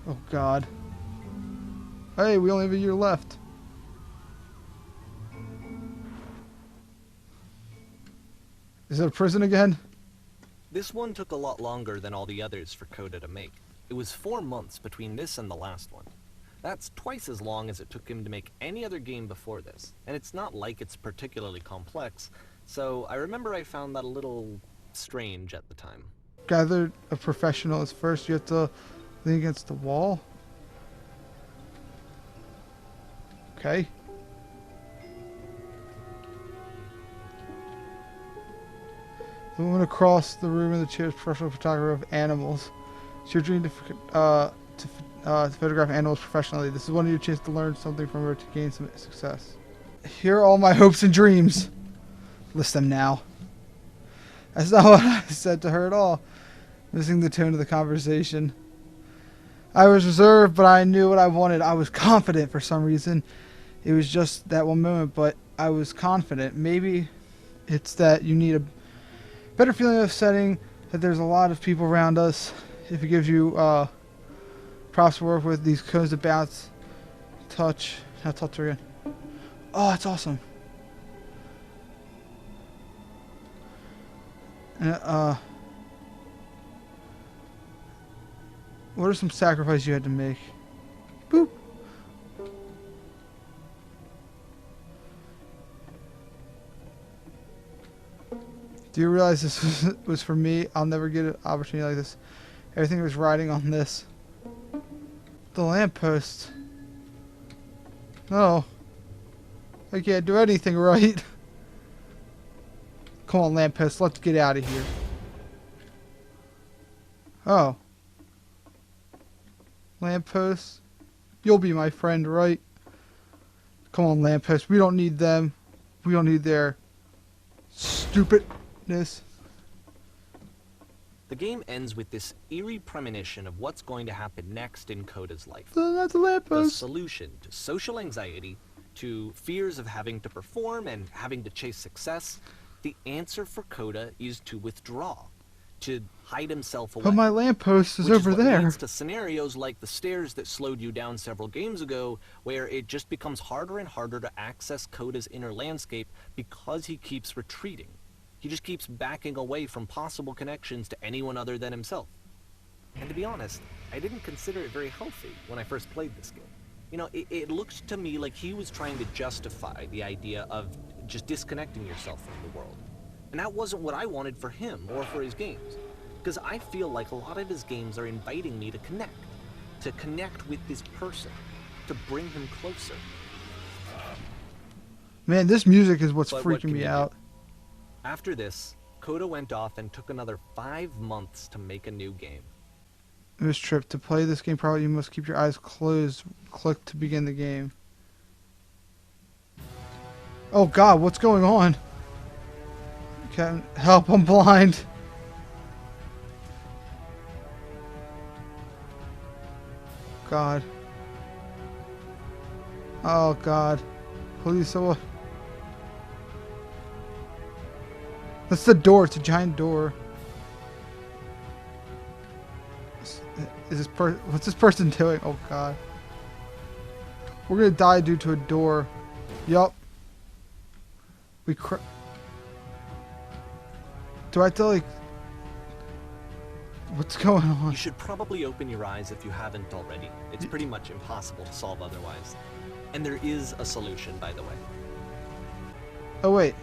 Oh God. Hey, we only have a year left. Is it a prison again? This one took a lot longer than all the others for Coda to make. It was 4 months between this and the last one. That's twice as long as it took him to make any other game before this, and it's not like it's particularly complex, so I remember I found that a little strange at the time. Gather a professional is first. You have to lean against the wall. Okay. The woman across the room in the chair is a professional photographer of animals. It's your dream to photograph animals professionally. This is one of your chances to learn something from her to gain some success. Here are all my hopes and dreams. List them now. That's not what I said to her at all. Missing the tone of the conversation. I was reserved, but I knew what I wanted. I was confident for some reason. It was just that one moment, but I was confident. Maybe it's that you need a better feeling of setting, that there's a lot of people around us. If it gives you props to work with, these cones to bounce, touch. Now touch her again. Oh, that's awesome. And, what are some sacrifices you had to make? Boop. Do you realize this was for me? I'll never get an opportunity like this. Everything was riding on this. The lamppost. No. I can't do anything right. Come on, lamppost. Let's get out of here. Oh. Lamppost. You'll be my friend, right? Come on, lamppost. We don't need them. We don't need their stupidness. The game ends with this eerie premonition of what's going to happen next in Coda's life. That's a The lamppost. solution to social anxiety, to fears of having to perform and having to chase success, the answer for Coda is to withdraw, to hide himself away. But my lamppost is Which over what there. leads to scenarios like the stairs that slowed you down several games ago, where it just becomes harder and harder to access Coda's inner landscape because he keeps retreating. He just keeps backing away from possible connections to anyone other than himself. And to be honest, I didn't consider it very healthy when I first played this game. You know, it looked to me like he was trying to justify the idea of just disconnecting yourself from the world. And that wasn't what I wanted for him or for his games. Because I feel like a lot of his games are inviting me to connect with this person, to bring him closer. Man, this music is what's But what freaking can me you do? out. After this, Coda went off and took another 5 months to make a new game. This trip. To play this game properly, you must keep your eyes closed. Click to begin the game. Oh God, what's going on? Can't help, I'm blind. God. Oh God. Please, someone. That's the door. It's a giant door. Is this what's this person doing? Oh God. We're gonna die due to a door. Yup. Do I have to like? What's going on? You should probably open your eyes if you haven't already. It's pretty much impossible to solve otherwise. And there is a solution, by the way. Oh wait.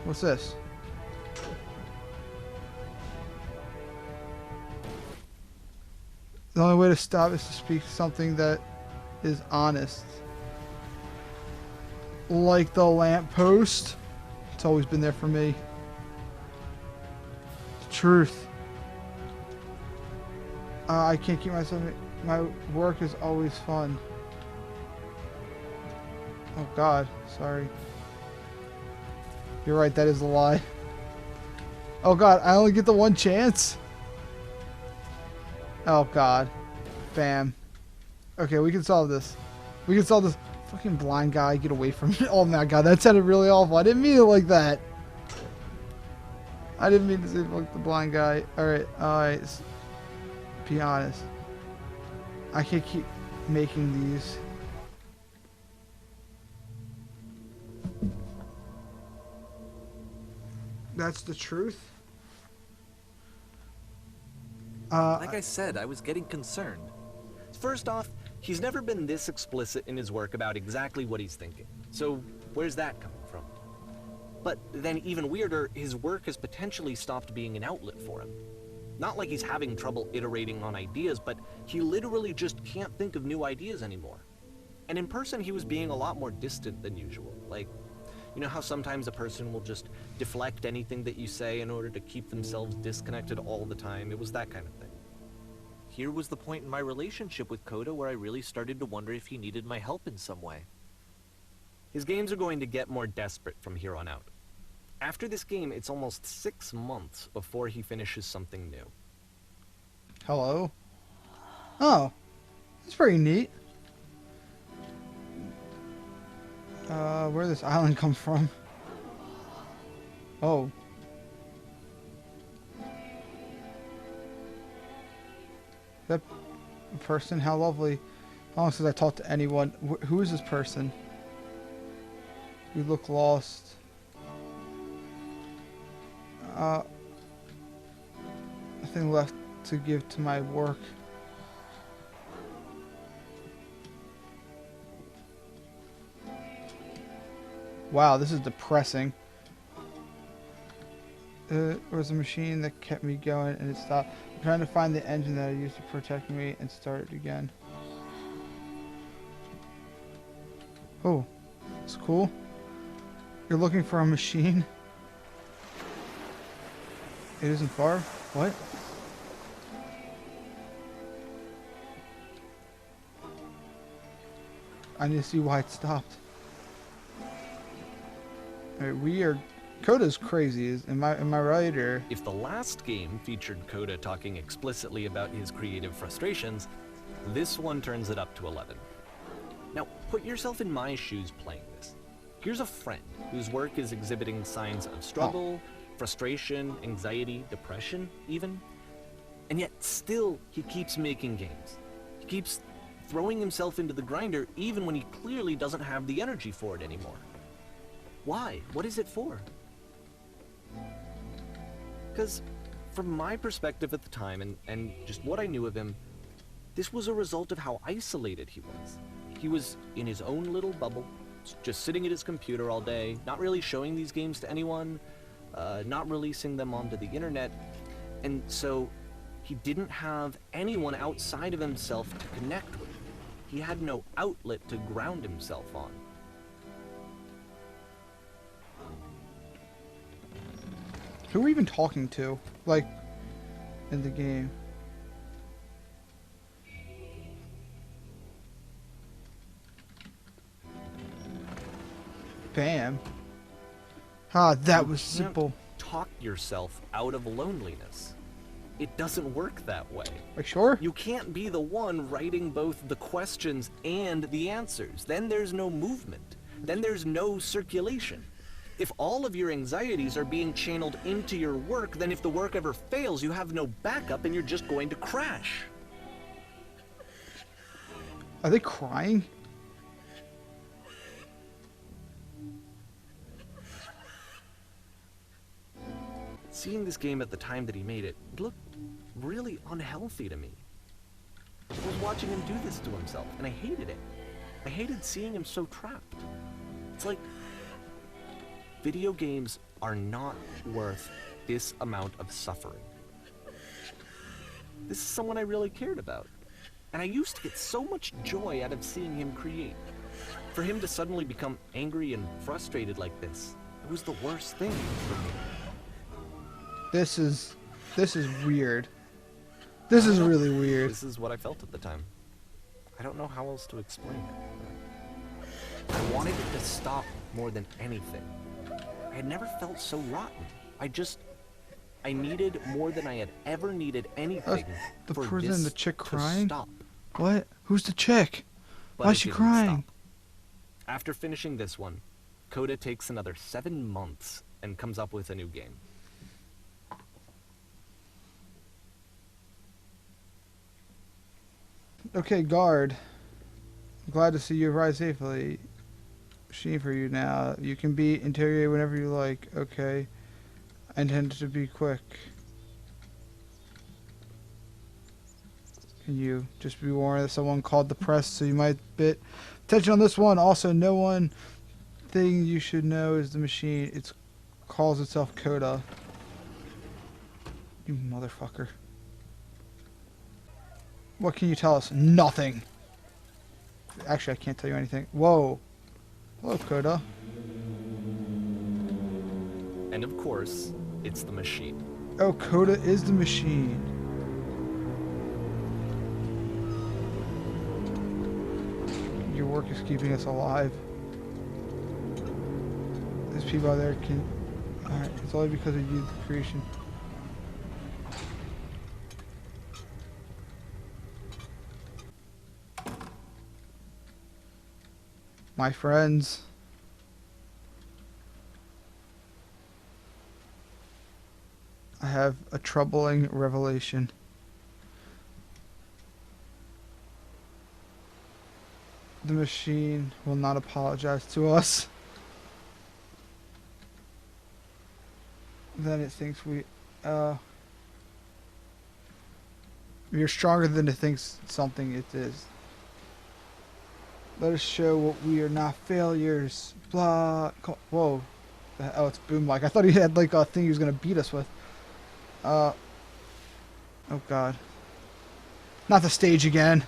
What's this? The only way to stop is to speak something that is honest. Like the lamppost. It's always been there for me. The truth. I can't keep myself. My work is always fun. Oh God, sorry. You're right, that is a lie. Oh God, I only get the one chance? Oh God. Bam. Okay, we can solve this. We can solve this. Fucking blind guy, get away from me. Oh my God, that sounded really awful. I didn't mean it like that. I didn't mean to say fuck the blind guy. Alright, alright. Be honest. I can't keep making these. That's the truth. Like I said, I was getting concerned. First off, he's never been this explicit in his work about exactly what he's thinking. So where's that coming from? But then even weirder, his work has potentially stopped being an outlet for him. Not like he's having trouble iterating on ideas, but he literally just can't think of new ideas anymore. And in person, he was being a lot more distant than usual. Like, you know how sometimes a person will just deflect anything that you say in order to keep themselves disconnected all the time? It was that kind of thing. Here was the point in my relationship with Coda where I really started to wonder if he needed my help in some way. His games are going to get more desperate from here on out. After this game, it's almost 6 months before he finishes something new. Hello? Oh, that's pretty neat. Where did this island come from? Oh. That person? How lovely. How long since I talked to anyone? Who is this person? You look lost. Nothing left to give to my work. Wow, this is depressing. There was a machine that kept me going and it stopped. I'm trying to find the engine that I used to protect me and start it again. Oh, it's cool. You're looking for a machine? It isn't far? What? I need to see why it stopped. Alright, we are... Coda's crazy. Am I right, or... If the last game featured Coda talking explicitly about his creative frustrations, this one turns it up to 11. Now, put yourself in my shoes playing this. Here's a friend whose work is exhibiting signs of struggle, frustration, anxiety, depression, even. And yet, still, he keeps making games. He keeps throwing himself into the grinder even when he clearly doesn't have the energy for it anymore. Why? What is it for? Because from my perspective at the time, and just what I knew of him, this was a result of how isolated he was. He was in his own little bubble, just sitting at his computer all day, not really showing these games to anyone, not releasing them onto the internet, and so he didn't have anyone outside of himself to connect with. He had no outlet to ground himself on. Who are we even talking to? Like, in the game? Bam. Ah, that was simple. Talk yourself out of loneliness. It doesn't work that way. Are you sure? You can't be the one writing both the questions and the answers. Then there's no movement. Then there's no circulation. If all of your anxieties are being channeled into your work, then if the work ever fails, you have no backup and you're just going to crash. Are they crying? Seeing this game at the time that he made it, it looked really unhealthy to me. I was watching him do this to himself, and I hated it. I hated seeing him so trapped. It's like, video games are not worth this amount of suffering. This is someone I really cared about. And I used to get so much joy out of seeing him create. For him to suddenly become angry and frustrated like this, it was the worst thing for me. This is weird. This is really weird. This is what I felt at the time. I don't know how else to explain it. I wanted it to stop more than anything. I had never felt so rotten. I needed more than I had ever needed anything the for person, this the chick to crying? stop. What? Who's the chick? But Why it is she didn't crying? stop. After finishing this one, Coda takes another 7 months and comes up with a new game. Okay, guard. Glad to see you arrived safely. Machine for you now. You can be interrogated whenever you like. Okay. I intend to be quick. Can you just be warned that someone called the press, so you might bit attention on this one. Also, no one thing you should know is the machine. It calls itself Coda. You motherfucker. What can you tell us? Nothing. Actually, I can't tell you anything. Whoa. Hello, Coda. And of course, it's the machine. Oh, Coda is the machine. Your work is keeping us alive. There's people out there can... Alright, it's only because of you, the creation. My friends. I have a troubling revelation. The machine will not apologize to us. Then it thinks we are stronger than it thinks something it is. Let us show what we are not failures. Blah. Whoa. Oh, it's boom like. I thought he had like a thing he was gonna beat us with. Oh god. Not the stage again.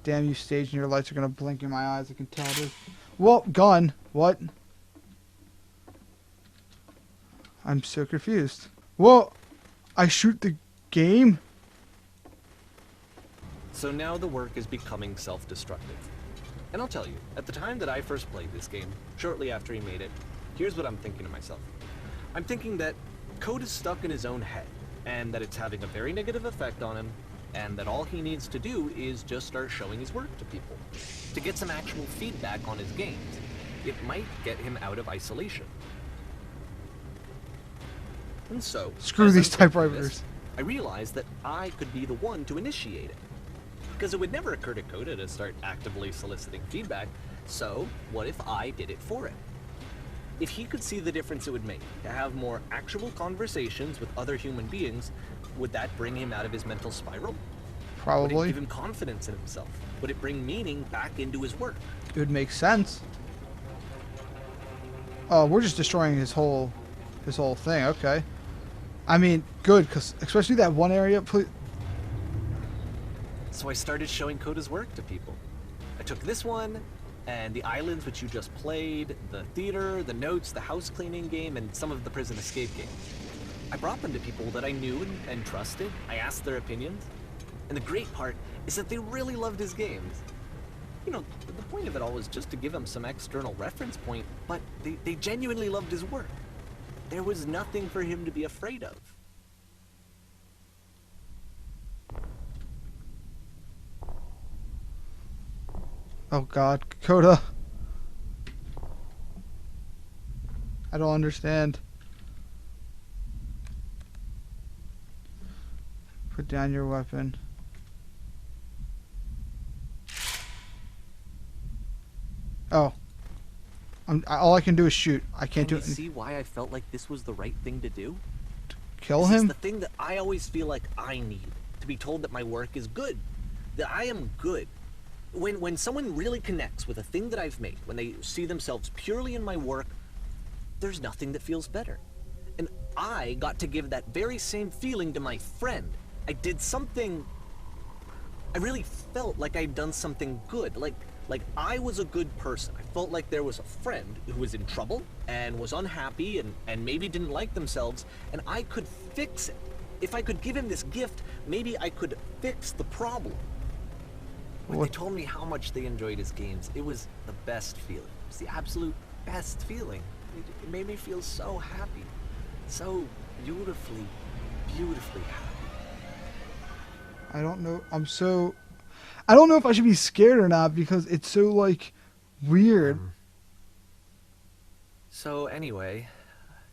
Damn you, stage, and your lights are gonna blink in my eyes. I can tell it is. Whoa, gun. What? I'm so confused. Whoa! I shoot the game? So now the work is becoming self-destructive. And I'll tell you, at the time that I first played this game, shortly after he made it, here's what I'm thinking to myself. I'm thinking that Code is stuck in his own head, and that it's having a very negative effect on him, and that all he needs to do is just start showing his work to people, to get some actual feedback on his games. It might get him out of isolation. And so, Screw as these I'm thinking typewriters. this, I realized that I could be the one to initiate it. Because it would never occur to Coda to start actively soliciting feedback, so what if I did it for him? If he could see the difference it would make to have more actual conversations with other human beings, would that bring him out of his mental spiral? Would it Probably. give him confidence in himself? Would it bring meaning back into his work? It would make sense. Oh, we're just destroying his whole thing. Okay. I mean, good, because especially that one area. Please. So I started showing Coda's work to people. I took this one, and the islands which you just played, the theater, the notes, the house cleaning game, and some of the prison escape games. I brought them to people that I knew and trusted. I asked their opinions. And the great part is that they really loved his games. You know, the point of it all was just to give him some external reference point, but they genuinely loved his work. There was nothing for him to be afraid of. Oh god, Coda. I don't understand. Put down your weapon. Oh. All I can do is shoot. I can't do Can you it. see why I felt like this was the right thing to do? Kill This is him? the thing that I always feel like I need, to be told that my work is good, that I am good. When someone really connects with a thing that I've made, when they see themselves purely in my work, there's nothing that feels better. And I got to give that very same feeling to my friend. I did something... I really felt like I'd done something good, like I was a good person. I felt like there was a friend who was in trouble and was unhappy and maybe didn't like themselves, and I could fix it. If I could give him this gift, maybe I could fix the problem. When they told me how much they enjoyed his games, it was the best feeling. It was the absolute best feeling. It made me feel so happy. So beautifully, beautifully happy. I don't know. I don't know if I should be scared or not because it's so, like, weird. So anyway,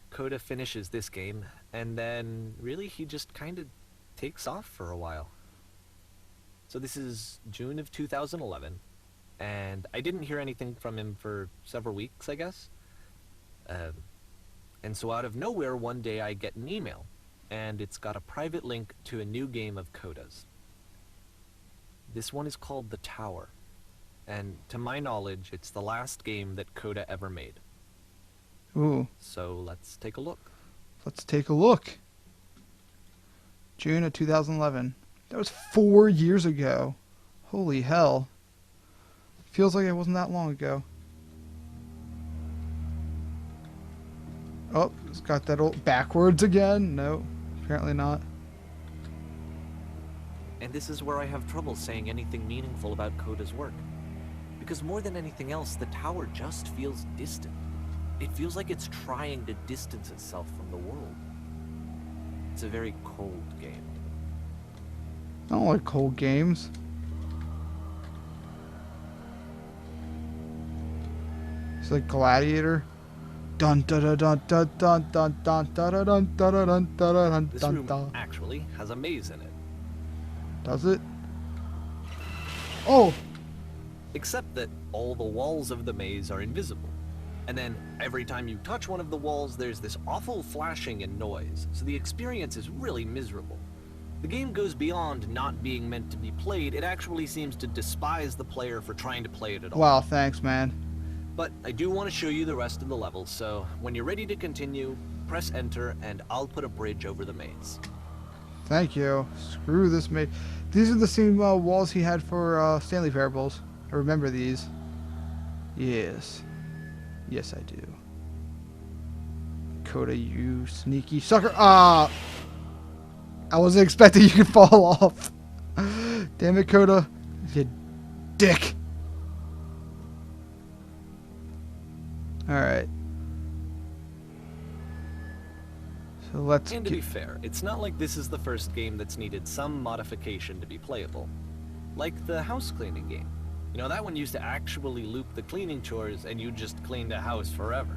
Coda finishes this game, and then really he just kind of takes off for a while. So this is June of 2011, and I didn't hear anything from him for several weeks, I guess. Um, and so out of nowhere, one day I get an email, and it's got a private link to a new game of Coda's. This one is called The Tower, and to my knowledge, it's the last game that Coda ever made. Ooh. So let's take a look. Let's take a look. June of 2011. That was 4 years ago. Holy hell. Feels like it wasn't that long ago. Oh, it's got that old backwards again. No, apparently not. And this is where I have trouble saying anything meaningful about Coda's work. Because more than anything else, the tower just feels distant. It feels like it's trying to distance itself from the world. It's a very cold game. I don't like cold games. It's like Gladiator. Dun dun dun dun dun dun dun dun dun dun dun dun dun This dun room dun. actually has a maze in it. Does it? Oh! Except that all the walls of the maze are invisible. And then every time you touch one of the walls, there's this awful flashing and noise, so the experience is really miserable. The game goes beyond not being meant to be played, it actually seems to despise the player for trying to play it at all. Wow, thanks, man. But I do want to show you the rest of the levels, so when you're ready to continue, press enter and I'll put a bridge over the maze. Thank you. Screw this mate. These are the same walls he had for Stanley Parables. I remember these. Yes. Yes, I do. Coda, you sneaky sucker. Ah! I wasn't expecting you could fall off. Damn it, Coda. You dick. Alright. So let's And to be fair, it's not like this is the first game that's needed some modification to be playable. Like the house cleaning game. You know, that one used to actually loop the cleaning chores and you just cleaned a house forever.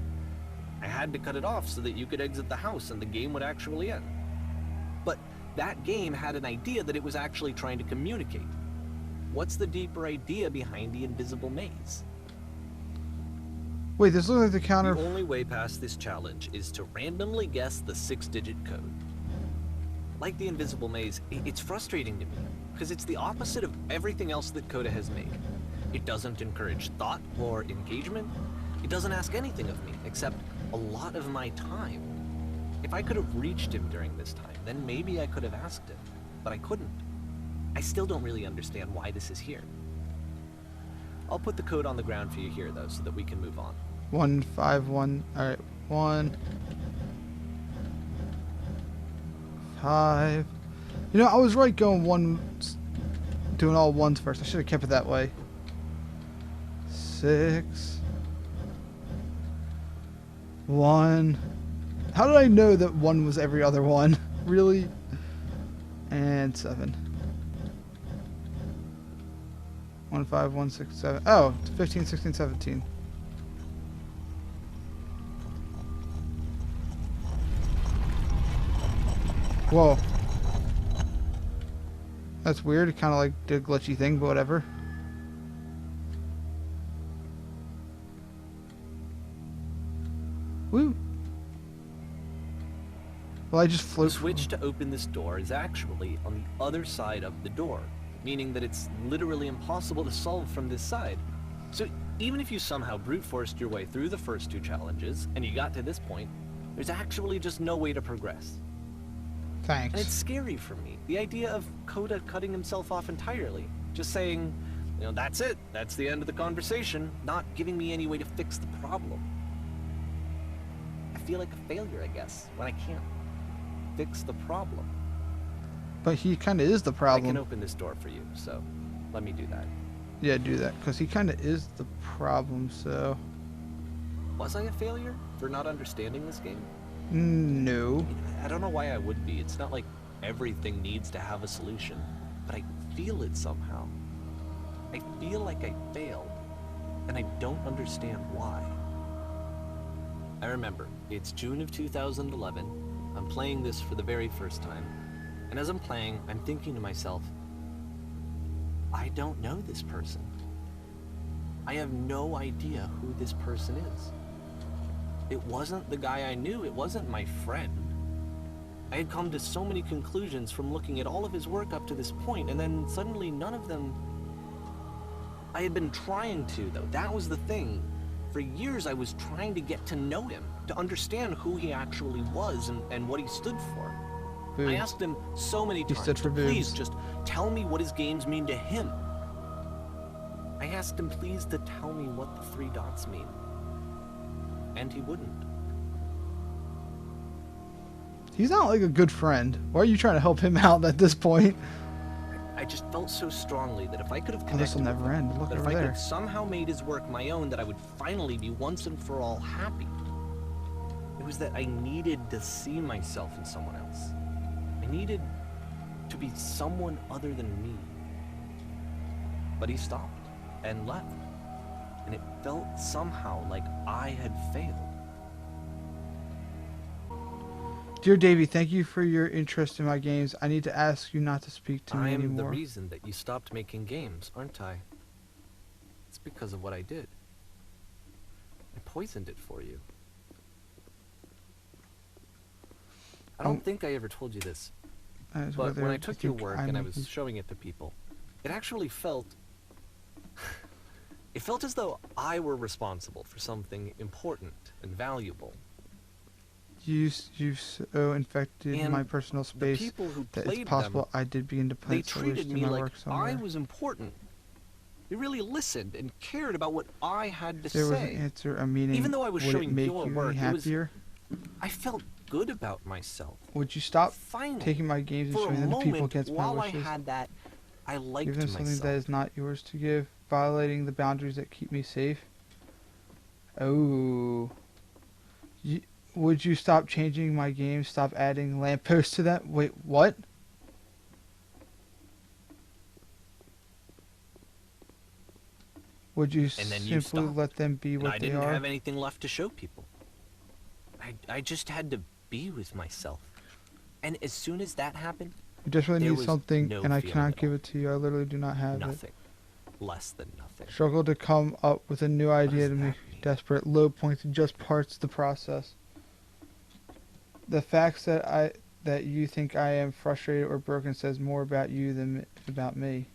I had to cut it off so that you could exit the house and the game would actually end. But that game had an idea that it was actually trying to communicate. What's the deeper idea behind the invisible maze? Wait, this looks like the counter. The only way past this challenge is to randomly guess the 6-digit code. Like the invisible maze, it's frustrating to me, because it's the opposite of everything else that Coda has made. It doesn't encourage thought or engagement. It doesn't ask anything of me, except a lot of my time. If I could have reached him during this time, then maybe I could have asked him, but I couldn't. I still don't really understand why this is here. I'll put the code on the ground for you here, though, so that we can move on. 151. Alright, 1 5. You know, I was right going doing all ones first. I should have kept it that way. 6 1. How did I know that 1 was every other one? Really? And 7. 1 5 1 6 7. Oh, it's 15 16 17. Whoa. That's weird. It kind of like did a glitchy thing, but whatever. Woo. Well, I just flew. The switch to open this door is actually on the other side of the door, meaning that it's literally impossible to solve from this side. So even if you somehow brute forced your way through the first 2 challenges, and you got to this point, there's actually just no way to progress. Thanks. And it's scary for me, the idea of Coda cutting himself off entirely, just saying, you know, that's it, that's the end of the conversation, not giving me any way to fix the problem. I feel like a failure, I guess, when I can't fix the problem. But he kind of is the problem. I can open this door for you, so let me do that. Yeah, do that, because he kind of is the problem, so... Was I a failure for not understanding this game? No. I don't know why I would be. It's not like everything needs to have a solution, but I feel it somehow. I feel like I failed, and I don't understand why. I remember, it's June of 2011. I'm playing this for the very first time, and as I'm playing, I'm thinking to myself, I don't know this person. I have no idea who this person is. It wasn't the guy I knew, it wasn't my friend. I had come to so many conclusions from looking at all of his work up to this point, and then suddenly none of them... I had been trying to, though. That was the thing. For years I was trying to get to know him, to understand who he actually was and what he stood for. Boobs. I asked him so many He times, stood for please boobs. just tell me what his games mean to him. I asked him please to tell me what the 3 dots mean. And he wouldn't. He's not like a good friend. Why are you trying to help him out at this point? I just felt so strongly that if I could have Oh, connected this will with never him, end. Look that if over I could there. have somehow made his work my own, that I would finally be once and for all happy. It was that I needed to see myself in someone else. I needed to be someone other than me. But he stopped and left, and it felt somehow like I had failed. Dear Davey, thank you for your interest in my games. I need to ask you not to speak to me I'm the anymore. reason that you stopped making games, aren't I? It's because of what I did. I poisoned it for you. I don't think I ever told you this, As but whether when I you took your think work I'm and I making- was showing it to people, it actually felt... it felt as though I were responsible for something important and valuable. You've so infected And my personal The space people who that played it's possible them, I did begin to they plant solutions treated to me my like work I somewhere. was important. They really listened and cared about what I had to If there was say. an answer, a meaning, Even though I was would it showing make your you work, any it was- happier? I felt good about myself. Would you stop Finally, taking my games and for a showing them to people moment, against my while I wishes? had that, I liked Give them something myself. that is not yours to give, violating the boundaries that keep me safe. Oh. Would you stop changing my games? Stop adding lampposts to them? Wait, what? Would you And then you simply stopped, let them be and what I they didn't are? have anything left to show people. I just had to be with myself. And as soon as that happened, You desperately there need was something, no and I feeling cannot at give all. it to you. I literally do not have it. nothing. Less than nothing. Struggle to come up with a new idea does to me. that mean? Desperate. Low points and just parts of the process. The facts that you think I am frustrated or broken says more about you than about me.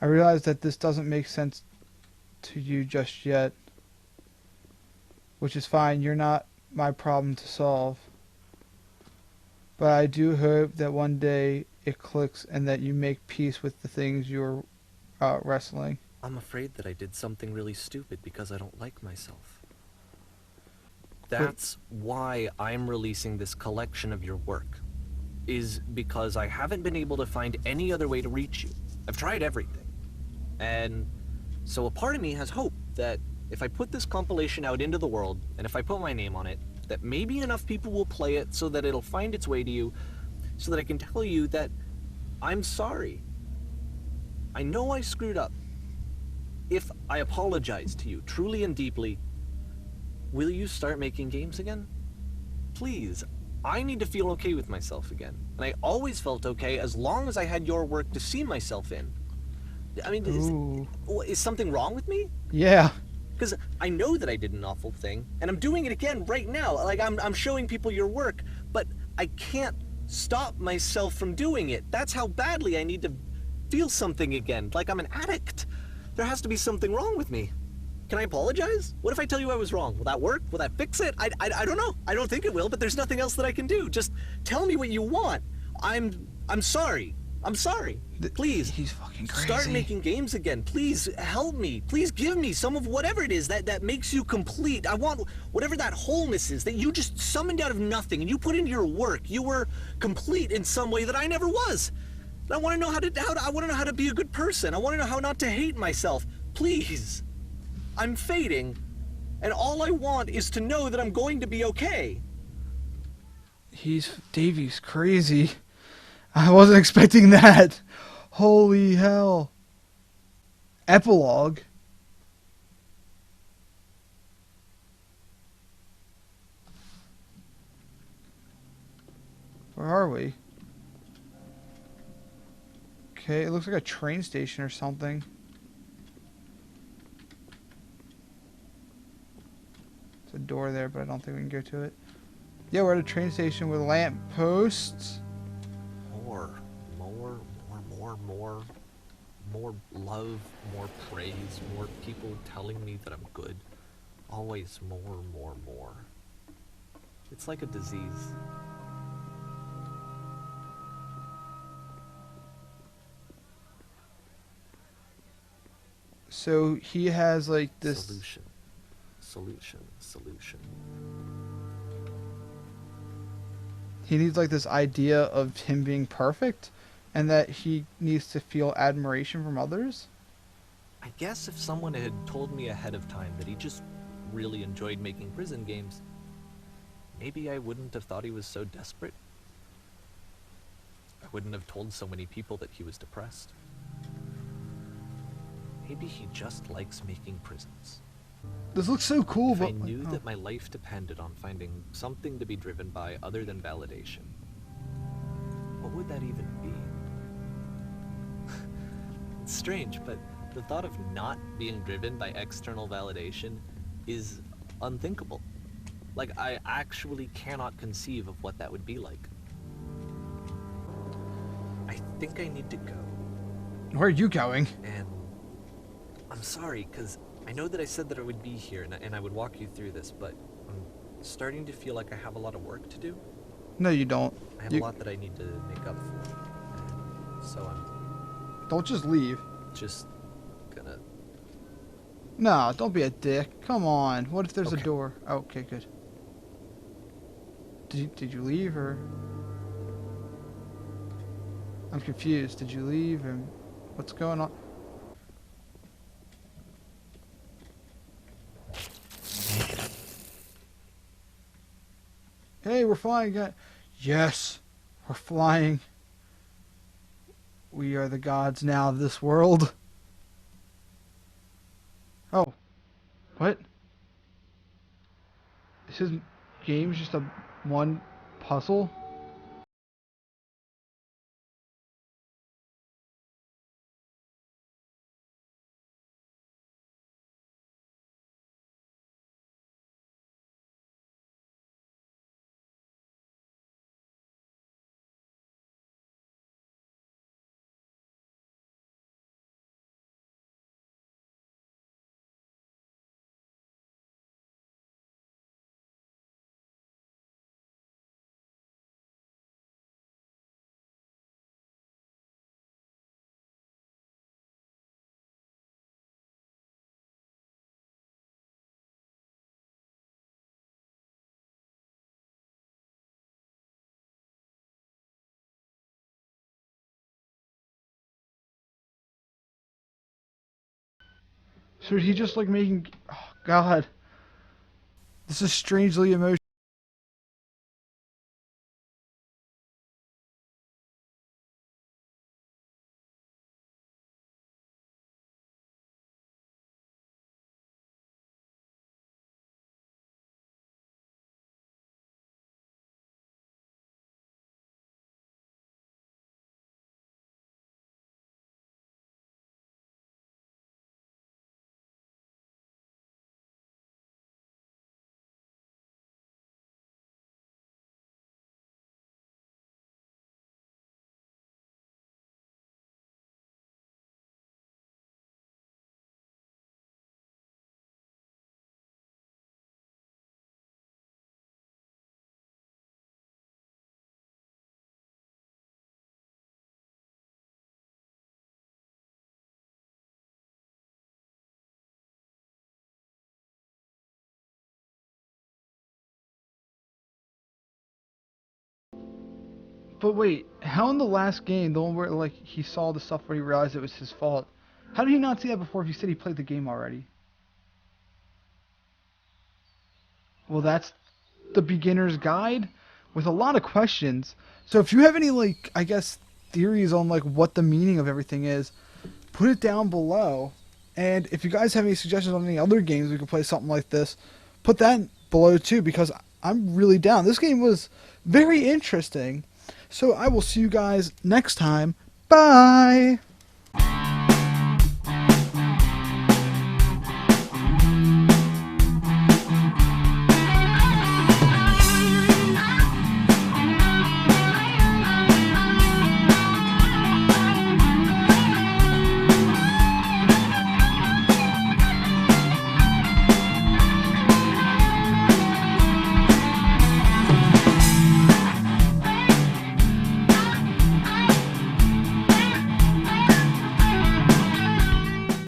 I realize that this doesn't make sense to you just yet, which is fine. You're not my problem to solve. But I do hope that one day it clicks and that you make peace with the things you're wrestling. I'm afraid that I did something really stupid because I don't like myself. That's why I'm releasing this collection of your work, is because I haven't been able to find any other way to reach you. I've tried everything. And so a part of me has hope that if I put this compilation out into the world, and if I put my name on it, that maybe enough people will play it so that it'll find its way to you, so that I can tell you that I'm sorry. I know I screwed up. If I apologize to you truly and deeply, will you start making games again? Please, I need to feel okay with myself again. And I always felt okay as long as I had your work to see myself in. I mean, is something wrong with me? Yeah. Because I know that I did an awful thing, and I'm doing it again right now. Like, I'm showing people your work, but I can't stop myself from doing it. That's how badly I need to feel something again, like I'm an addict. There has to be something wrong with me. Can I apologize? What if I tell you I was wrong? Will that work? Will that fix it? I don't know. I don't think it will, but there's nothing else that I can do. Just tell me what you want. I'm sorry. I'm sorry. Please. He's fucking crazy. Start making games again. Please help me. Please give me some of whatever it is that makes you complete. I want whatever that wholeness is that you just summoned out of nothing and you put into your work. You were complete in some way that I never was. And I want to know I want to know how to be a good person. I want to know how not to hate myself. Please. I'm fading, and all I want is to know that I'm going to be okay. Davey's crazy. I wasn't expecting that. Holy hell. Epilogue. Where are we? Okay, it looks like a train station or something. There's a door there, but I don't think we can go to it. Yeah, we're at a train station with lamp posts. More, more, more. More love, more praise, more people telling me that I'm good. Always more, more, more. It's like a disease. So he has like this. Solution, solution, solution. He needs like this idea of him being perfect, and that he needs to feel admiration from others. I guess if someone had told me ahead of time that he just really enjoyed making prison games, maybe I wouldn't have thought he was so desperate. I wouldn't have told so many people that he was depressed. Maybe he just likes making prisons. This looks so cool, If I but knew oh. that my life depended on finding something to be driven by other than validation, what would that even be? It's strange, but the thought of not being driven by external validation is unthinkable. Like, I actually cannot conceive of what that would be like. I think I need to go. Where are you going? And I'm sorry, because I know that I said that I would be here and I would walk you through this, but I'm starting to feel like I have a lot of work to do. No, you don't. I have a lot that I need to make up for. And so I'm Don't just leave. just gonna... No, don't be a dick. Come on. What if there's a Okay. door? Oh, okay, good. Did you leave or? I'm confused. Did you leave and what's going on? Hey, we're flying again. Yes, we're flying. We are the gods now of this world. Oh, what? Is his game just a one puzzle? So is he just like making? Oh God, this is strangely emotional. But wait, how in the last game, the one where like he saw the stuff where he realized it was his fault, how did he not see that before if you said he played the game already? Well, that's the beginner's guide with a lot of questions. So if you have any like I guess theories on like what the meaning of everything is, put it down below. And if you guys have any suggestions on any other games we could play something like this, put that below too because I'm really down. This game was very interesting. So I will see you guys next time. Bye!